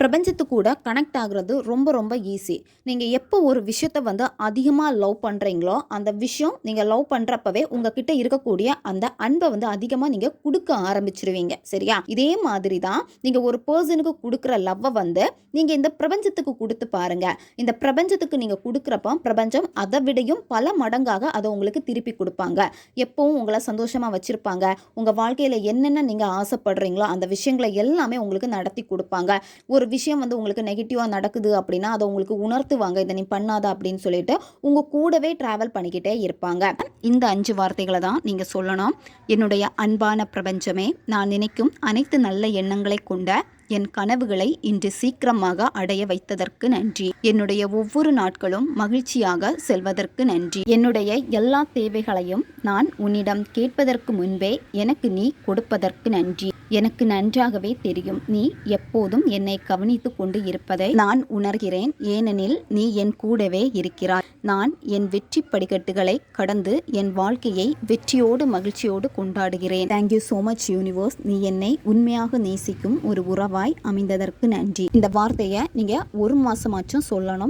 பிரபஞ்சத்து கூட கனெக்ட் ஆகுறது ரொம்ப ரொம்ப ஈஸி. நீங்கள் எப்போ ஒரு விஷயத்தை அதிகமாக லவ் பண்ணுறீங்களோ அந்த விஷயம் நீங்கள் லவ் பண்ணுறப்பவே உங்ககிட்ட இருக்கக்கூடிய அந்த அன்பை அதிகமாக நீங்கள் கொடுக்க ஆரம்பிச்சிருவீங்க. சரியா? இதே மாதிரி தான் நீங்கள் ஒரு பர்சனுக்கு கொடுக்குற லவ்வை நீங்கள் இந்த பிரபஞ்சத்துக்கு கொடுத்து பாருங்க. இந்த பிரபஞ்சத்துக்கு நீங்கள் கொடுக்குறப்ப பிரபஞ்சம் அதை விடையும் பல மடங்காக அதை உங்களுக்கு திருப்பி கொடுப்பாங்க. எப்பவும் உங்களை சந்தோஷமாக வச்சுருப்பாங்க. உங்கள் வாழ்க்கையில் என்னென்ன நீங்கள் ஆசைப்படுறீங்களோ அந்த விஷயங்களை எல்லாமே உங்களுக்கு நடத்தி கொடுப்பாங்க. ஒரு விஷயம் உங்களுக்கு நெகட்டிவாக நடக்குது அப்படின்னா அதை உங்களுக்கு உணர்த்துவாங்க. இதை நீ பண்ணாத அப்படின்னு சொல்லிட்டு உங்கள் கூடவே ட்ராவல் பண்ணிக்கிட்டே இருப்பாங்க. இந்த 5 வார்த்தைகளை தான் நீங்கள் சொல்லணும். என்னுடைய அன்பான பிரபஞ்சமே, நான் நினைக்கும் அனைத்து நல்ல எண்ணங்களை கொண்ட என் கனவுகளை இன்று சீக்கிரமாக அடைய வைத்ததற்கு நன்றி. என்னுடைய ஒவ்வொரு நாட்களும் மகிழ்ச்சியாக செல்வதற்கு நன்றி. என்னுடைய எல்லா தேவைகளையும் நான் உன்னிடம் கேட்பதற்கு முன்பே எனக்கு நீ கொடுப்பதற்கு நன்றி. எனக்கு நன்றாகவே தெரியும் நீ எப்போதும் என்னை கவனித்து கொண்டு இருப்பதை நான் உணர்கிறேன். ஏனெனில் நீ என் கூடவே இருக்கிறாய். நான் என் வெற்றி படிக்கட்டுகளை கடந்து என் வாழ்க்கையை வெற்றியோடு மகிழ்ச்சியோடு கொண்டாடுகிறேன். Thank you so much universe. நீ என்னை உண்மையாக நேசிக்கும் ஒரு உறவாய் அமைந்ததற்கு நன்றி. இந்த வார்த்தையை நீங்கள் 1 மாதமாச்சும் சொல்லணும்.